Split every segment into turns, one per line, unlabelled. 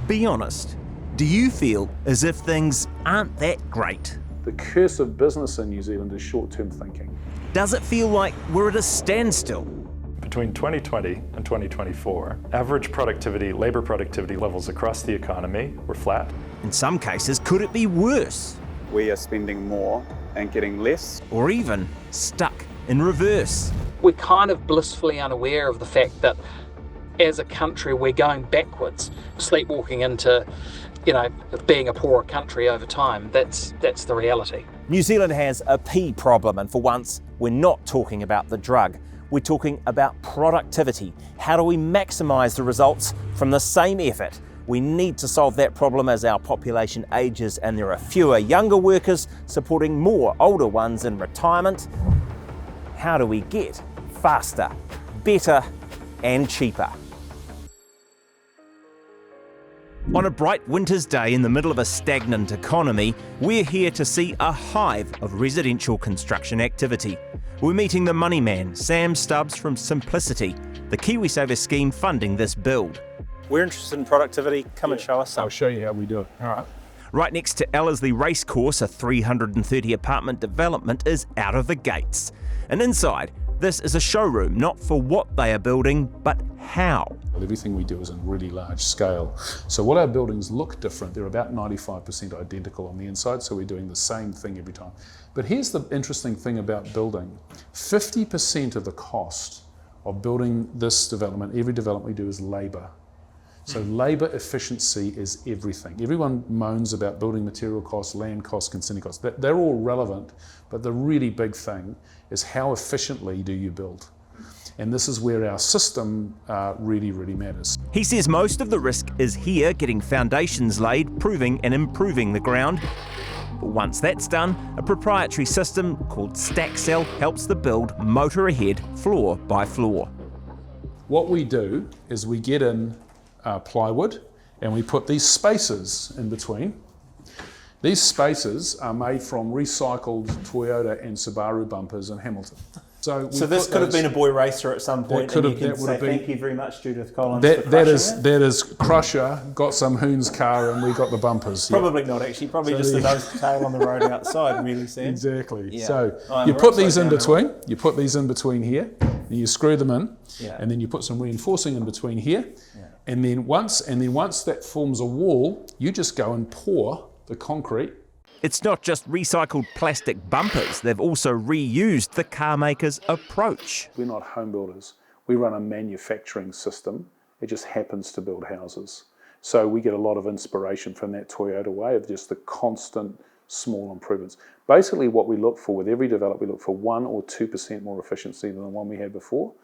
Be honest, do you feel as if things aren't that great?
The curse of business in New Zealand is short-term thinking.
Does it feel like we're at a standstill?
Between 2020 and 2024, average labour productivity levels across the economy were flat.
In some cases, could it be worse?
We are spending more and getting less.
Or even stuck in reverse?
We're kind of blissfully unaware of the fact that as a country we're going backwards, sleepwalking into being a poorer country over time. That's the reality.
New Zealand has a P problem, and for once we're not talking about the drug. We're talking about productivity. How do we maximise the results from the same effort? We need to solve that problem as our population ages and there are fewer younger workers supporting more older ones in retirement. How do we get faster, better and cheaper? On a bright winter's day in the middle of a stagnant economy, we're here to see a hive of residential construction activity. We're meeting the money man, Sam Stubbs from Simplicity, the KiwiSaver scheme funding this build.
We're interested in productivity. Come and show us some.
I'll show you how we do it. All right.
Right next to Ellerslie Racecourse, a 330 apartment development is out of the gates. And inside, this is a showroom, not for what they are building, but how.
Everything we do is in really large scale. So what our buildings look different, they're about 95% identical on the inside, so we're doing the same thing every time. But here's the interesting thing about building. 50% of the cost of building this development, every development we do, is labour. So labour efficiency is everything. Everyone moans about building material costs, land costs, consenting costs. They're all relevant, but the really big thing is how efficiently do you build? And this is where our system really, really matters.
He says most of the risk is here, getting foundations laid, proving and improving the ground. But once that's done, a proprietary system called StackCell helps the build motor ahead, floor by floor.
What we do is we get in plywood and we put these spaces in between. These spaces are made from recycled Toyota and Subaru bumpers in Hamilton.
So this could have been a boy racer at some point, and you can say thank you very much, Judith Collins, for crushing
that is Crusher got some Hoon's car and we got the bumpers.
Probably not actually, probably just the nose to tail on the road outside, really, Sam.
Exactly.
Yeah.
So you put these in between, here, and you screw them in, and then you put some reinforcing in between here, and then once that forms a wall, you just go and pour the concrete.
It's not just recycled plastic bumpers, they've also reused the car maker's approach.
We're not home builders. We run a manufacturing system. It just happens to build houses. So we get a lot of inspiration from that Toyota way of just the constant small improvements. Basically what we look for with every development, we look for 1 or 2% more efficiency than the one we had before.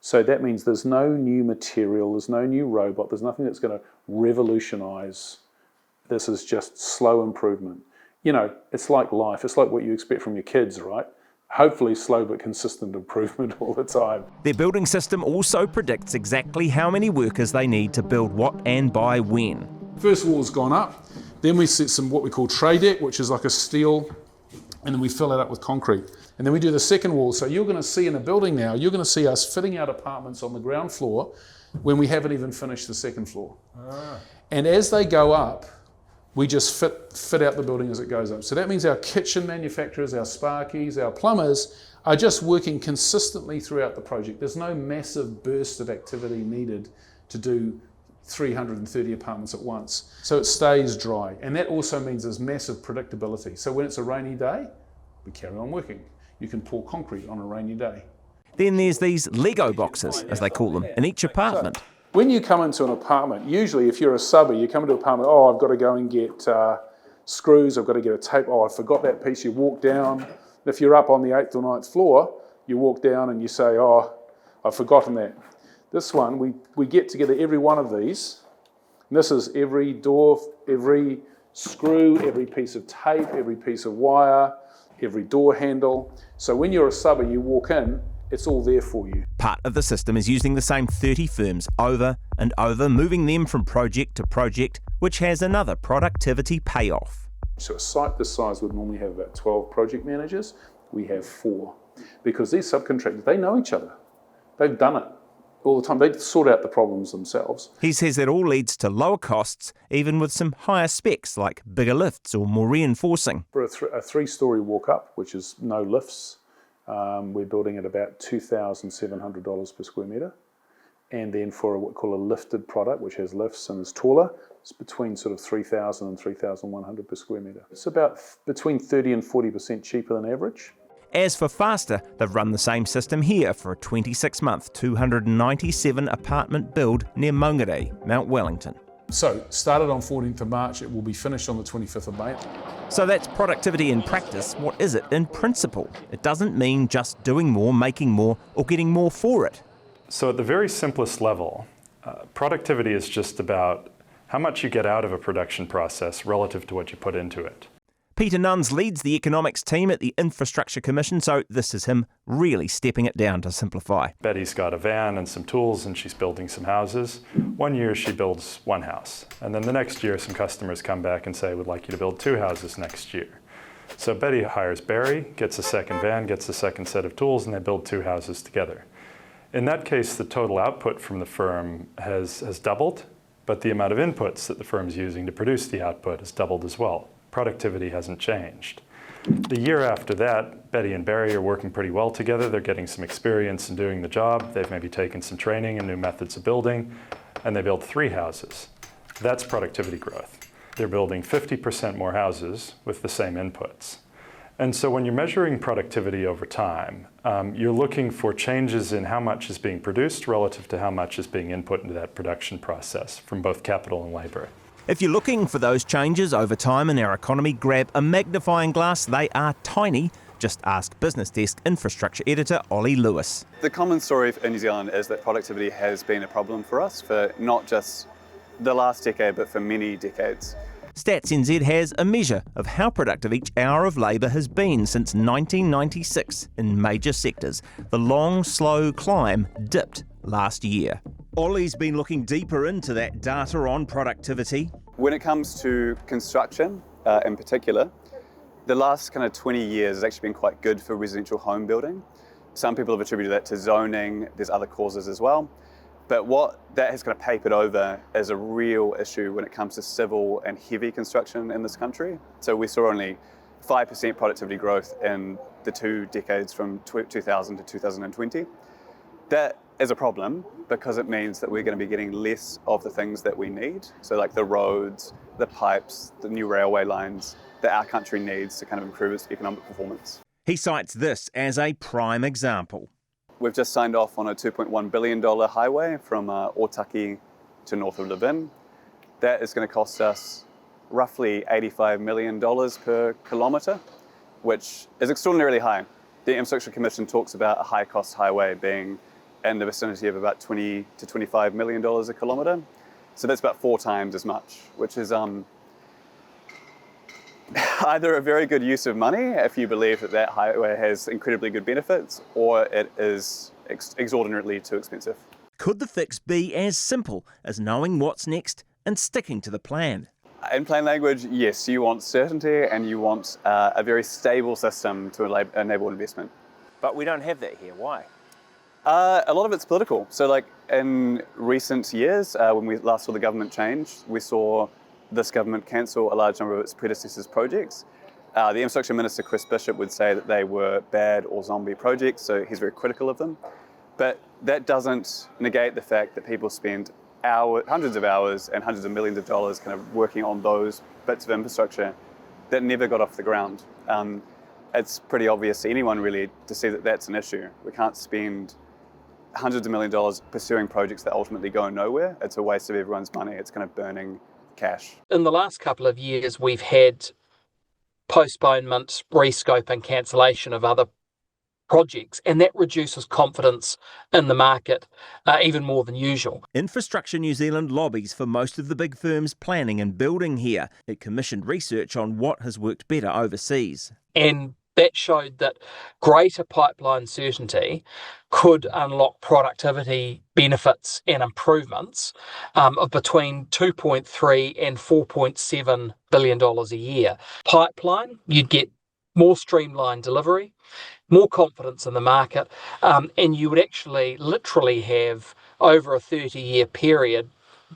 So that means there's no new material, there's no new robot, there's nothing that's going to revolutionize. This is just slow improvement. You know, it's like life. It's like what you expect from your kids, right? Hopefully slow but consistent improvement all the time.
Their building system also predicts exactly how many workers they need to build what and by when.
First wall's gone up. Then we set some what we call tray deck, which is like a steel, and then we fill it up with concrete. And then we do the second wall. So you're going to see in a building now, you're going to see us fitting out apartments on the ground floor when we haven't even finished the second floor. And as they go up, we just fit out the building as it goes up. So that means our kitchen manufacturers, our sparkies, our plumbers are just working consistently throughout the project. There's no massive burst of activity needed to do 330 apartments at once. So it stays dry. And that also means there's massive predictability. So when it's a rainy day, we carry on working. You can pour concrete on a rainy day.
Then there's these Lego boxes, as they call them, in each apartment.
When you come into an apartment, usually if you're a subby, you come into an apartment, I've got to go and get screws, I've got to get a tape, I forgot that piece, you walk down. If you're up on the 8th or 9th floor, you walk down and you say, I've forgotten that. This one, we get together every one of these, and this is every door, every screw, every piece of tape, every piece of wire, every door handle. So when you're a subby, you walk in, it's all there for you.
Part of the system is using the same 30 firms over and over, moving them from project to project, which has another productivity payoff.
So a site this size would normally have about 12 project managers. We have 4. Because these subcontractors, they know each other. They've done it all the time. They sort out the problems themselves.
He says that all leads to lower costs, even with some higher specs like bigger lifts or more reinforcing.
For a three-storey walk-up, which is no lifts, we're building at about $2,700 per square metre. And then for what we call a lifted product, which has lifts and is taller, it's between sort of $3,000 and $3,100 per square metre. It's about between 30 and 40% cheaper than average.
As for faster, they've run the same system here for a 26-month, 297 apartment build near Maungere, Mount Wellington.
So, started on 14th of March, it will be finished on the 25th of May.
So that's productivity in practice. What is it in principle? It doesn't mean just doing more, making more, or getting more for it.
So at the very simplest level, productivity is just about how much you get out of a production process relative to what you put into it.
Peter Nuns leads the economics team at the Infrastructure Commission, so this is him really stepping it down to simplify.
Betty's got a van and some tools and she's building some houses. One year she builds one house, and then the next year some customers come back and say, we'd like you to build 2 houses next year. So Betty hires Barry, gets a second van, gets a second set of tools, and they build 2 houses together. In that case, the total output from the firm has doubled, but the amount of inputs that the firm's using to produce the output has doubled as well. Productivity hasn't changed. The year after that, Betty and Barry are working pretty well together. They're getting some experience in doing the job. They've maybe taken some training and new methods of building, and they build 3 houses. That's productivity growth. They're building 50% more houses with the same inputs. And so when you're measuring productivity over time, you're looking for changes in how much is being produced relative to how much is being input into that production process from both capital and labor.
If you're looking for those changes over time in our economy, grab a magnifying glass. They are tiny. Just ask BusinessDesk infrastructure editor Ollie Lewis.
The common story in New Zealand is that productivity has been a problem for us for not just the last decade, but for many decades.
Stats NZ has a measure of how productive each hour of labour has been since 1996 in major sectors. The long, slow climb dipped last year. Ollie's been looking deeper into that data on productivity.
When it comes to construction in particular, the last kind of 20 years has actually been quite good for residential home building. Some people have attributed that to zoning. There's other causes as well. But what that has kind of papered over is a real issue when it comes to civil and heavy construction in this country. So we saw only 5% productivity growth in the 2 decades from 2000 to 2020. That is a problem because it means that we're going to be getting less of the things that we need. So like the roads, the pipes, the new railway lines that our country needs to kind of improve its economic performance.
He cites this as a prime example.
We've just signed off on a $2.1 billion highway from Otaki to north of Levin. That is going to cost us roughly $85 million per kilometre, which is extraordinarily high. The Infrastructure Commission talks about a high-cost highway being in the vicinity of about $20 to $25 million a kilometre. So that's about 4 times as much, which is either a very good use of money if you believe that that highway has incredibly good benefits, or it is exorbitantly too expensive.
Could the fix be as simple as knowing what's next and sticking to the plan?
In plain language, yes, you want certainty and you want a very stable system to enable investment.
But we don't have that here. Why?
A lot of it's political. So like in recent years, when we last saw the government change, we saw this government cancel a large number of its predecessors' projects. The Infrastructure Minister, Chris Bishop, would say that they were bad or zombie projects, so he's very critical of them. But that doesn't negate the fact that people spend hundreds of hours and hundreds of millions of dollars kind of working on those bits of infrastructure that never got off the ground. It's pretty obvious to anyone really to see that that's an issue. We can't spend hundreds of millions of dollars pursuing projects that ultimately go nowhere. It's a waste of everyone's money. It's kind of burning cash.
In the last couple of years, we've had postponement, rescope and cancellation of other projects, and that reduces confidence in the market even more than usual.
Infrastructure New Zealand lobbies for most of the big firms planning and building here. It commissioned research on what has worked better overseas.
And that showed that greater pipeline certainty could unlock productivity benefits and improvements of between $2.3 and $4.7 billion a year. Pipeline, you'd get more streamlined delivery, more confidence in the market, and you would actually literally have over a 30-year period,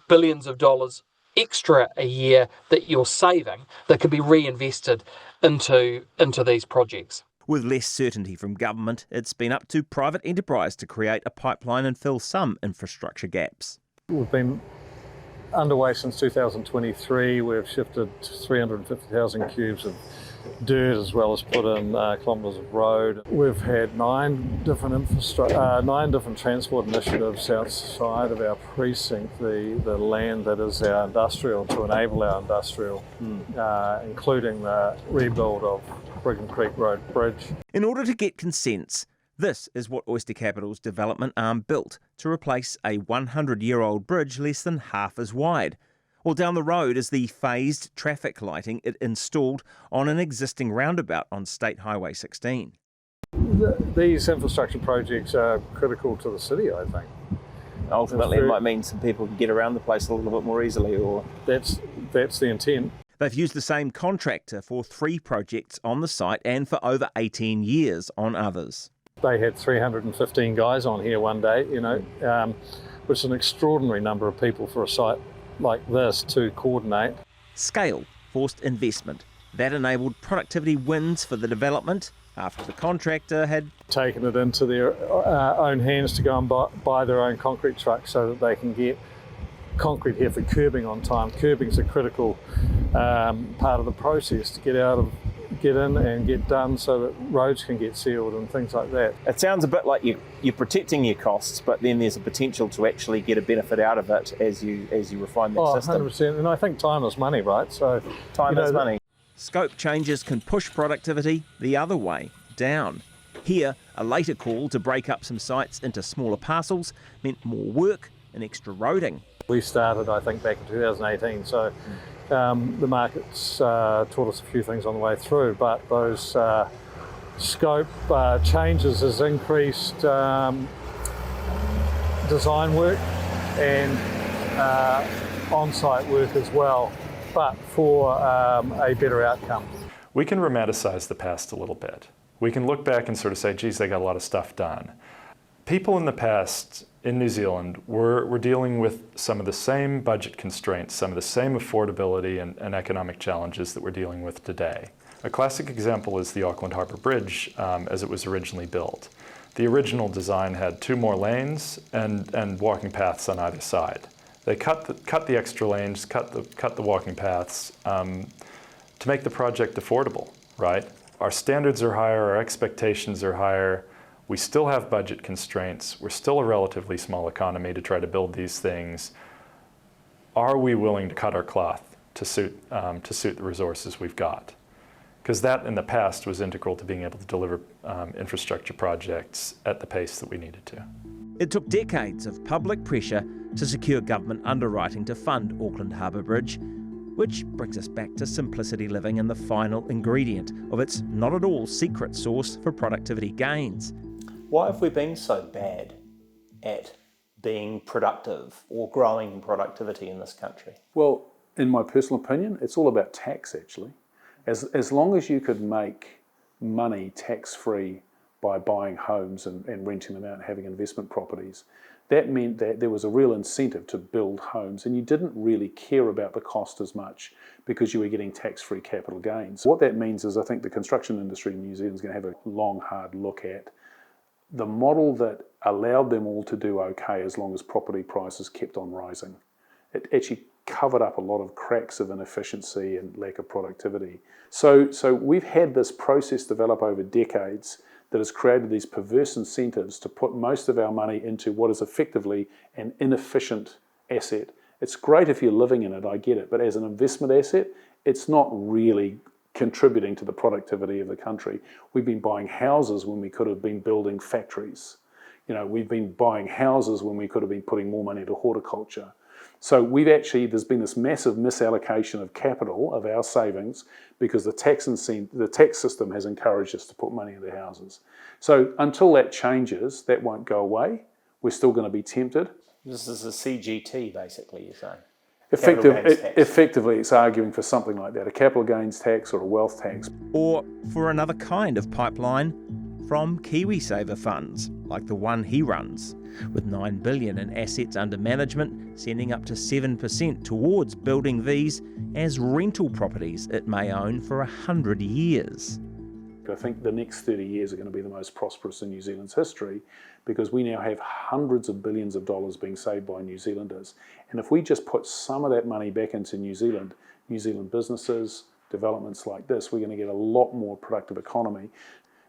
billions of dollars extra a year that you're saving that could be reinvested into these projects.
With less certainty from government, it's been up to private enterprise to create a pipeline and fill some infrastructure gaps.
We've been underway since 2023. We've shifted 350,000 cubes of dirt as well as put in kilometres of road. We've had 9 different transport initiatives outside of our precinct, the land that is our industrial, to enable our industrial, including the rebuild of Brigham Creek Road Bridge.
In order to get consents, this is what Oyster Capital's development arm built to replace a 100-year-old bridge less than half as wide. Well, down the road is the phased traffic lighting it installed on an existing roundabout on State Highway 16.
These infrastructure projects are critical to the city, I think.
Ultimately, it might mean some people can get around the place a little bit more easily, or...
That's the intent.
They've used the same contractor for 3 projects on the site and for over 18 years on others.
They had 315 guys on here one day, which is an extraordinary number of people for a site like this to coordinate.
Scale forced investment. That enabled productivity wins for the development after the contractor had
taken it into their own hands to go and buy their own concrete trucks so that they can get concrete here for curbing on time. Curbing is a critical part of the process to get in and get done so that roads can get sealed and things like that.
It sounds a bit like you're protecting your costs, but then there's a potential to actually get a benefit out of it as you refine that system.
100%, and I think time is money, right? So
time is money. Scope changes can push productivity the other way, down. Here, a later call to break up some sites into smaller parcels meant more work and extra roading.
We started, I think, back in 2018, so the market's taught us a few things on the way through, but those scope changes has increased design work and on-site work as well, but for a better outcome.
We can romanticize the past a little bit. We can look back and sort of say, geez, they got a lot of stuff done. People in the past in New Zealand were dealing with some of the same budget constraints, some of the same affordability and economic challenges that we're dealing with today. A classic example is the Auckland Harbour Bridge as it was originally built. The original design had 2 more lanes and walking paths on either side. They cut the extra lanes, cut the walking paths to make the project affordable, right? Our standards are higher, our expectations are higher. We still have budget constraints. We're still a relatively small economy to try to build these things. Are we willing to cut our cloth to suit the resources we've got? Because that in the past was integral to being able to deliver infrastructure projects at the pace that we needed to.
It took decades of public pressure to secure government underwriting to fund Auckland Harbour Bridge, which brings us back to simplicity living and the final ingredient of its not at all secret sauce for productivity gains. Why have we been so bad at being productive or growing productivity in this country?
Well, in my personal opinion, it's all about tax, actually. As long as you could make money tax-free by buying homes and renting them out and having investment properties, that meant that there was a real incentive to build homes, and you didn't really care about the cost as much because you were getting tax-free capital gains. What that means is I think the construction industry in New Zealand is going to have a long, hard look at the model that allowed them all to do okay as long as property prices kept on rising. It actually covered up a lot of cracks of inefficiency and lack of productivity. So we've had this process develop over decades that has created these perverse incentives to put most of our money into what is effectively an inefficient asset. It's great if you're living in it, I get it, but as an investment asset, it's not really contributing to the productivity of the country. We've been buying houses when we could have been building factories. We've been buying houses when we could have been putting more money into horticulture. So there's been this massive misallocation of capital, of our savings, because the tax system has encouraged us to put money into houses. So until that changes, that won't go away. We're still going to be tempted.
This is a CGT, basically, you're saying?
Effectively, it's arguing for something like that, a capital gains tax or a wealth tax.
Or for another kind of pipeline from KiwiSaver funds, like the one he runs, with $9 billion in assets under management, sending up to 7% towards building these as rental properties it may own for 100 years.
I think the next 30 years are going to be the most prosperous in New Zealand's history, because we now have hundreds of billions of dollars being saved by New Zealanders. And if we just put some of that money back into New Zealand businesses, developments like this, we're going to get a lot more productive economy.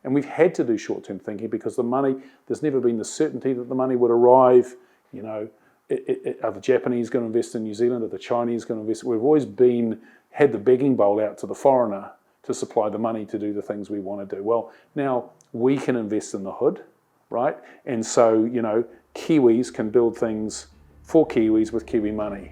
And we've had to do short-term thinking because the money, there's never been the certainty that the money would arrive. You know, are the Japanese going to invest in New Zealand? Are the Chinese going to invest? We've always had the begging bowl out to the foreigner to supply the money to do the things we want to do. Well, now we can invest in the hood, right? And so, you know, Kiwis can build things for Kiwis with Kiwi money.